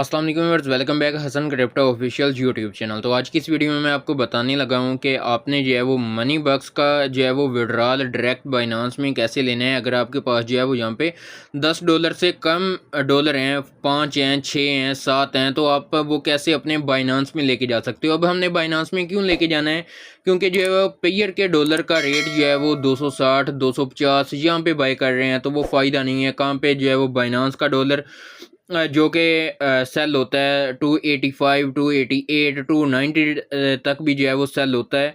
अस्सलाम वालेकुम viewers, welcome back Hasan crypto official YouTube channel. तो आज की इस वीडियो में मैं आपको बताने लगा हूं कि आपने जो है वो मनी बक्स का जो है वो विड्रॉल डायरेक्ट बाइनांस में कैसे लेना है। अगर आपके पास जो है वो यहाँ पे $10 से कम डॉलर हैं, 5 हैं, 6 हैं, 7 हैं, तो आप वो कैसे अपने बाइनांस में लेके जा सकते हो। अब हमने बाइनांस में क्यों लेके जाना है, क्योंकि जो है वो पेयर के डॉलर का रेट जो है वो 260 250 यहाँ पे बाई कर रहे हैं, तो वो फ़ायदा नहीं है। कहाँ पे जो है वो बाइनांस का डॉलर जो कि सेल होता है 285 288 290 तक भी जो है वो सेल होता है।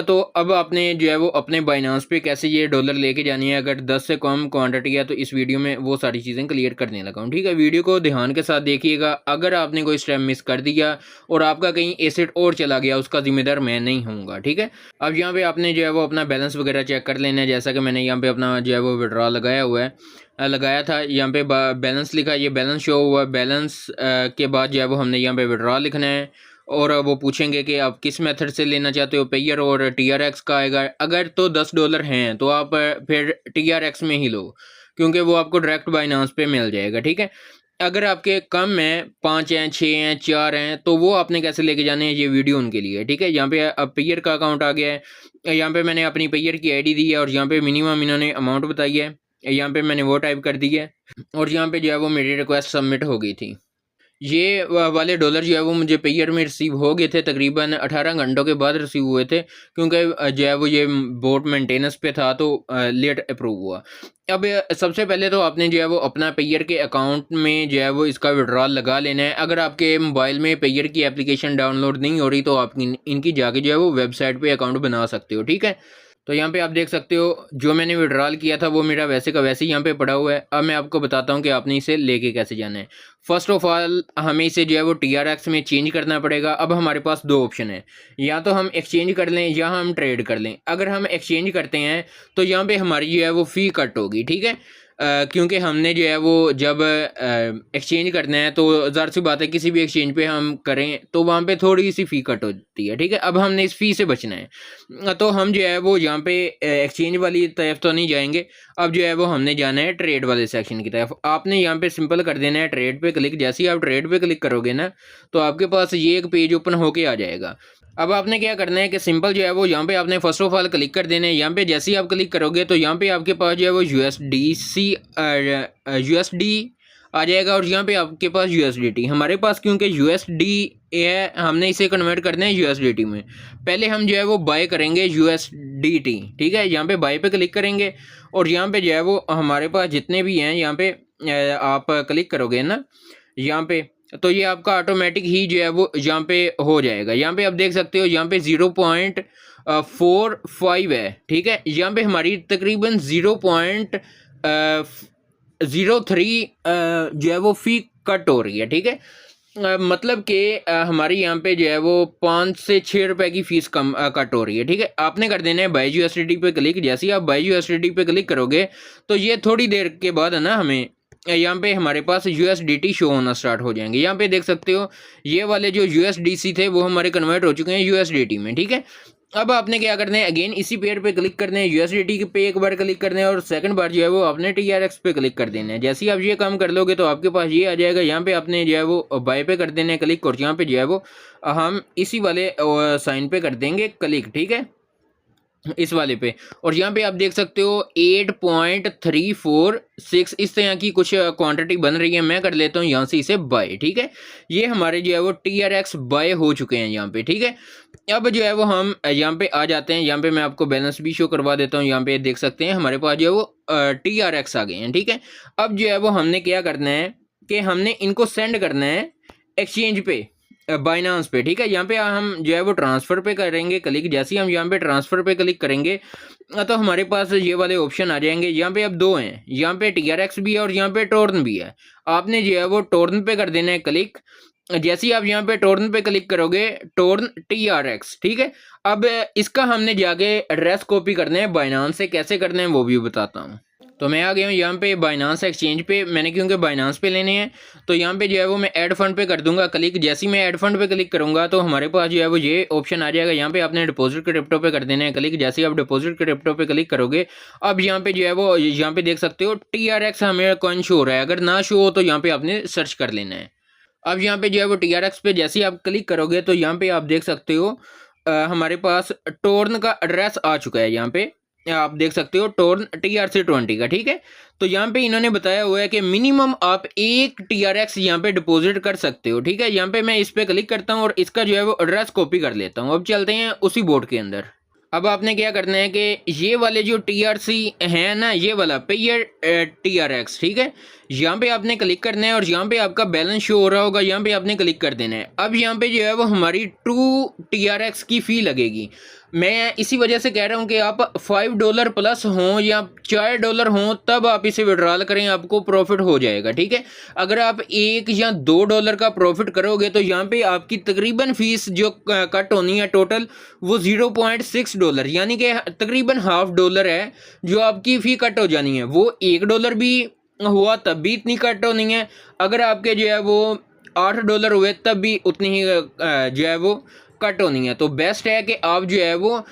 तो अब आपने जो है वो अपने बाइनांस पे कैसे ये डॉलर लेके जानी है, अगर 10 से कम क्वांटिटी है तो इस वीडियो में वो सारी चीज़ें क्लियर करने लगा हूँ। ठीक है, वीडियो को ध्यान के साथ देखिएगा। अगर आपने कोई स्टेप मिस कर दिया और आपका कहीं एसेट और चला गया, उसका जिम्मेदार मैं नहीं हूँगा। ठीक है, अब यहाँ पे आपने जो है वो अपना बैलेंस वगैरह चेक कर लेना है। जैसा कि मैंने यहाँ पे अपना जो है वो विड्रॉ लगाया हुआ है, लगाया था। यहाँ पे बैलेंस लिखा, ये बैलेंस शो हुआ। बैलेंस के बाद जो है वो हमने यहाँ पे विड्रॉ लिखना है और वो पूछेंगे कि आप किस मेथड से लेना चाहते हो, पेयर और TRX का आएगा। अगर तो $10 हैं तो आप फिर TRX में ही लो, क्योंकि वो आपको डायरेक्ट बाइनांस पे मिल जाएगा। ठीक है, अगर आपके कम हैं, 5 हैं, 6 हैं, 4 हैं, तो वो आपने कैसे लेके जाने हैं, ये वीडियो उनके लिए है। ठीक है, यहाँ पे अब पेयर का अकाउंट आ गया है। यहाँ पे मैंने अपनी पेयर की ID दी है और यहाँ पे मिनिमम इन्होंने अमाउंट बताई है। यहाँ पे मैंने वो टाइप कर दी है और यहाँ पे जो है वो मेरी रिक्वेस्ट सबमिट हो गई थी। ये वाले डॉलर जो है वो मुझे पेयर में रिसीव हो गए थे, तकरीबन 18 घंटों के बाद रिसीव हुए थे, क्योंकि जो है वो ये बोट मेंटेनेंस पे था तो लेट अप्रूव हुआ। अब सबसे पहले तो आपने जो है वो अपना पेयर के अकाउंट में जो है वो इसका विड्रॉल लगा लेना है। अगर आपके मोबाइल में पेयर की एप्लीकेशन डाउनलोड नहीं हो रही तो आप इनकी जाके जो है वो वेबसाइट पे अकाउंट बना सकते हो। ठीक है, तो यहाँ पे आप देख सकते हो जो मैंने विड्रॉल किया था वो मेरा वैसे का वैसे ही यहाँ पे पड़ा हुआ है। अब मैं आपको बताता हूँ कि आपने इसे लेके कैसे जाना है। फर्स्ट ऑफ ऑल हमें इसे जो है वो TRX में चेंज करना पड़ेगा। अब हमारे पास दो ऑप्शन है, या तो हम एक्सचेंज कर लें या हम ट्रेड कर लें। अगर हम एक्सचेंज करते हैं तो यहाँ पे हमारी जो है वो फ़ी कट होगी। ठीक है, क्योंकि हमने जो है वो जब एक्सचेंज करना है तो ज़ाहिर सी बात है, किसी भी एक्सचेंज पे हम करें तो वहाँ पे थोड़ी सी फ़ी कट होती है। ठीक है, अब हमने इस फ़ी से बचना है तो हम जो है वो यहाँ पे एक्सचेंज वाली तरफ तो नहीं जाएंगे। अब जो है वो हमने जाना है ट्रेड वाले सेक्शन की तरफ। आपने यहाँ पे सिंपल कर देना है ट्रेड पे क्लिक। जैसे ही आप ट्रेड पे क्लिक करोगे ना, तो आपके पास ये एक पेज ओपन होके आ जाएगा। अब आपने क्या करना है कि सिंपल जो है वो यहाँ पे आपने फर्स्ट ऑफ ऑल क्लिक कर देना है। यहाँ पे जैसे ही आप क्लिक करोगे तो यहाँ पे आपके पास जो है वो USD आ जाएगा और यहाँ पे आपके पास USDT। हमारे पास क्योंकि USD है, हमने इसे कन्वर्ट करना है USDT में। पहले हम जो है वो बाय करेंगे USDT। ठीक है, यहाँ पे बाय पे क्लिक करेंगे और यहाँ पे जो है वो हमारे पास जितने भी हैं, यहाँ पे आप क्लिक करोगे ना यहाँ पे, तो ये आपका ऑटोमेटिक ही जो है वो यहाँ पे हो जाएगा। यहाँ पे आप देख सकते हो यहाँ पे 0.45 है। ठीक है, यहाँ पे हमारी तकरीबन 0.03 जो है वो फ़ी कट हो रही है। ठीक है, मतलब कि हमारी यहाँ पे जो है वो 5 से 6 रुपए की फ़ीस कम कट हो रही है। ठीक है, आपने कर देना है बाय USDT पे क्लिक। जैसे ही आप बाय USDT पे क्लिक करोगे तो ये थोड़ी देर के बाद है ना, हमें यहाँ पे हमारे पास USDT शो होना स्टार्ट हो जाएंगे। यहाँ पे देख सकते हो ये वाले जो USDC थे वो हमारे कन्वर्ट हो चुके हैं USDT में। ठीक है, अब आपने क्या करना है, अगेन इसी पेयर पे क्लिक करना है, USDT पे एक बार क्लिक करना है और सेकंड बार जो है वो आपने TRX पे क्लिक कर देना है। जैसे ही आप ये काम कर लोगे तो आपके पास ये आ जाएगा। यहाँ पे आपने जो है वो बाय पे कर देना है क्लिक और यहाँ पे जो है वो हम इसी वाले साइन पे कर देंगे क्लिक। ठीक है, इस वाले पे, और यहाँ पे आप देख सकते हो 8.346 इस तरह की कुछ क्वांटिटी बन रही है। मैं कर लेता हूँ यहाँ से इसे बाय। ठीक है, ये हमारे जो है वो TRX बाय हो चुके हैं यहाँ पे। ठीक है, अब जो है वो हम यहाँ पे आ जाते हैं। यहाँ पे मैं आपको बैलेंस भी शो करवा देता हूँ। यहाँ पे देख सकते हैं हमारे पास जो है वो TRX आ गए हैं। ठीक है, अब जो है वो हमने क्या करना है कि हमने इनको सेंड करना है एक्सचेंज पे, बाइनांस पे। ठीक है, यहाँ पे हम जो है वो ट्रांसफ़र पे करेंगे क्लिक। जैसे ही हम यहाँ पे ट्रांसफ़र पे क्लिक करेंगे तो हमारे पास ये वाले ऑप्शन आ जाएंगे। यहाँ पे अब दो हैं, यहाँ पे TRX भी है और यहाँ पे टोर्न भी है। आपने जो है वो टोर्न पे कर देना है क्लिक। जैसे ही आप यहाँ पे टोर्न पे क्लिक करोगे, टोर्न TRX। ठीक है, अब इसका हमने जाके एड्रेस कॉपी करना है बाइनांस से। कैसे करना है वो भी बताता हूँ। तो मैं आ गया हूँ यहाँ पे बाइनांस एक्सचेंज पे। मैंने क्योंकि बाइनांस पे लेने हैं तो यहाँ पे जो है वो मैं ऐड फंड पे कर दूंगा क्लिक। जैसे ही मैं ऐड फंड पे क्लिक करूंगा तो हमारे पास जो है वो ये ऑप्शन आ जाएगा। यहाँ पे आपने डिपॉजिट क्रिप्टो पे कर देना है क्लिक। जैसे ही आप डिपॉजिट क्रिप्टो पे क्लिक करोगे, अब यहाँ पे जो है वो यहाँ पे देख सकते हो TRX हमें कौन शो हो रहा है। अगर ना शो हो तो यहाँ पे आपने सर्च कर लेना है। अब यहाँ पे जो है वो TRX पे जैसे ही आप क्लिक करोगे तो यहाँ पे आप देख सकते हो हमारे पास टोर्न का एड्रेस आ चुका है। यहाँ पे आप देख सकते हो टोर्न TRC20 का, ठीक है। तो यहाँ पे इन्होंने बताया हुआ है कि मिनिमम आप 1 TRX यहाँ पे डिपॉजिट कर सकते हो, ठीक है। यहाँ पे मैं इस पे क्लिक करता हूँ और इसका जो है वो एड्रेस कॉपी कर लेता हूँ। अब चलते हैं उसी बोर्ड के अंदर। अब आपने क्या करना है कि ये वाले जो TRC हैं ना, ये वाला पे ये TRX, ठीक है, यहाँ पे आपने क्लिक करना है और यहाँ पे आपका बैलेंस शो हो रहा होगा, यहाँ पे आपने क्लिक कर देना है। अब यहाँ पे जो है वो हमारी 2 TRX की फ़ी लगेगी। मैं इसी वजह से कह रहा हूँ कि आप $5 प्लस हों या $4 हों तब आप इसे विड्रॉल करें, आपको प्रॉफिट हो जाएगा, ठीक है। अगर आप $1 या $2 का प्रॉफिट करोगे तो यहाँ पे आपकी तकरीबन फ़ीस जो कट होनी है टोटल वो $0.6 यानी कि तकरीबन $0.5 है जो आपकी फ़ी कट हो जानी है। वो $1 भी हुआ तब भी इतनी कट होनी है, अगर आपके जो है वो $8 हुए तब भी उतनी ही जो है वो कट होनी है। तो बेस्ट है कि आप जो है वो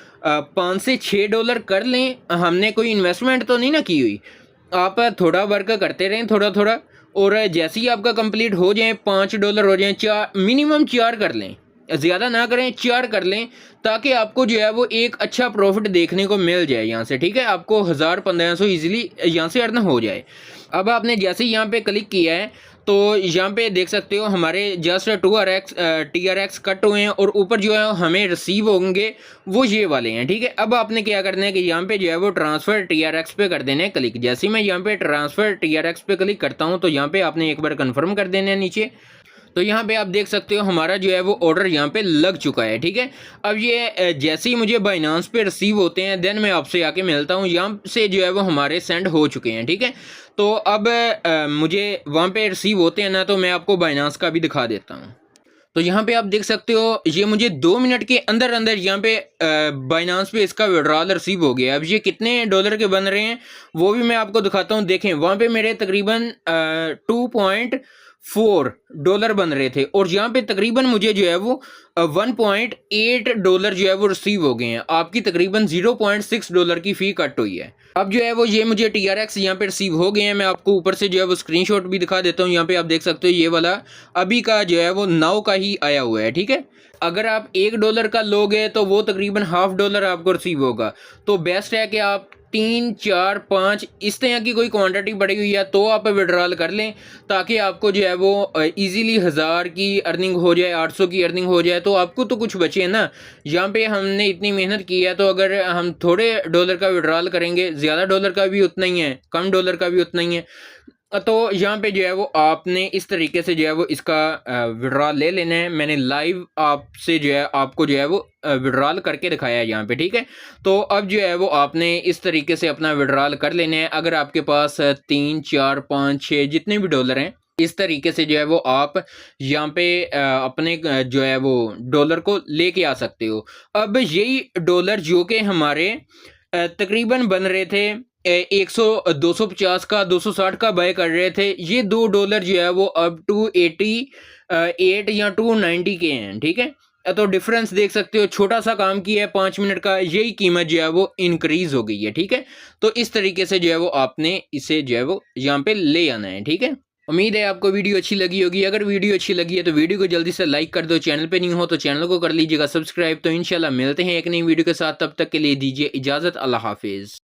$5 से $6 कर लें। हमने कोई इन्वेस्टमेंट तो नहीं ना की हुई, आप थोड़ा वर्क करते रहें थोड़ा थोड़ा, और जैसे ही आपका कंप्लीट हो जाए $5 हो जाए, 4 मिनिमम 4 कर लें, ज़्यादा ना करें, 4 कर लें, ताकि आपको जो है वो एक अच्छा प्रॉफिट देखने को मिल जाए यहाँ से, ठीक है। आपको 1000-1500 ईजिली यहाँ से अर्न हो जाए। अब आपने जैसे ही यहाँ पे क्लिक किया है तो यहाँ पे देख सकते हो हमारे जस्ट TRX कट हुए हैं और ऊपर जो है हमें रिसीव होंगे वो ये वाले हैं, ठीक है। अब आपने क्या करना है कि यहाँ पे जो है वो ट्रांसफ़र TRX पे कर देना है क्लिक। जैसे ही मैं यहाँ पे ट्रांसफ़र TRX पे क्लिक करता हूँ तो यहाँ पे आपने एक बार कन्फर्म कर देना है नीचे। तो यहाँ पे आप देख सकते हो हमारा जो है वो ऑर्डर यहाँ पे लग चुका है, ठीक है। अब ये जैसे ही मुझे बाइनांस पे रिसीव होते हैं देन मैं आपसे आके मिलता हूँ। यहाँ से जो है वो हमारे सेंड हो चुके हैं, ठीक है। तो अब मुझे वहाँ पे रिसीव होते हैं ना, तो मैं आपको बाइनांस का भी दिखा देता हूँ। तो यहाँ पे आप देख सकते हो ये मुझे 2 मिनट के अंदर अंदर यहाँ पे बाइनांस पे इसका विड्रॉल रिसीव हो गया। अब ये कितने डॉलर के बन रहे हैं वो भी मैं आपको दिखाता हूँ। देखें वहाँ पे मेरे तकरीबन $2.4 बन रहे थे और यहाँ पे तकरीबन मुझे जो है वो $1.8 जो है वो रिसीव हो गए हैं। आपकी तकरीबन $0.6 की फ़ी कट हुई है। अब जो है वो ये मुझे TRX यहाँ पे रिसीव हो गए हैं। मैं आपको ऊपर से जो है वो स्क्रीनशॉट भी दिखा देता हूँ। यहाँ पे आप देख सकते हो ये वाला अभी का जो है वो नाउ का ही आया हुआ है, ठीक है। अगर आप $1 का लोगे तो वो तकरीबन $0.5 आपको रिसीव होगा। तो बेस्ट है कि आप 3, 4, 5 इस तरह की कोई क्वांटिटी पड़ी हुई है तो आप विड्रॉल कर लें, ताकि आपको जो है वो इजीली 1000 की अर्निंग हो जाए, 800 की अर्निंग हो जाए, तो आपको तो कुछ बचे ना। यहाँ पे हमने इतनी मेहनत की है तो अगर हम थोड़े डॉलर का विड्रॉल करेंगे, ज़्यादा डॉलर का भी उतना ही है, कम डॉलर का भी उतना ही है। तो यहाँ पे जो है वो आपने इस तरीके से जो है वो इसका विड्रॉल ले लेना है। मैंने लाइव आपसे जो है आपको जो है वो विड्रॉल करके दिखाया है यहाँ पे, ठीक है। तो अब जो है वो आपने इस तरीके से अपना विड्रॉल कर लेना है। अगर आपके पास 3, 4, 5, 6 जितने भी डॉलर हैं, इस तरीके से जो है वो आप यहाँ पे अपने जो है वो डॉलर को लेके आ सकते हो। अब यही डॉलर जो कि हमारे तकरीबन बन रहे थे 250 का 260 का बाय कर रहे थे, ये $2 जो है वो अब 288 या 290 के हैं, ठीक है। तो डिफरेंस देख सकते हो, छोटा सा काम किया है 5 मिनट का, यही कीमत जो है वो इंक्रीज हो गई है, ठीक है। तो इस तरीके से जो है वो आपने इसे जो है वो यहाँ पे ले आना है, ठीक है। उम्मीद है आपको वीडियो अच्छी लगी होगी। अगर वीडियो अच्छी लगी है तो वीडियो को जल्दी से लाइक कर दो, चैनल पे नहीं हो तो चैनल को कर लीजिएगा सब्सक्राइब। तो इंशाल्लाह मिलते हैं एक नई वीडियो के साथ, तब तक के लिए दीजिए इजाज़त। अल्लाह हाफिज़।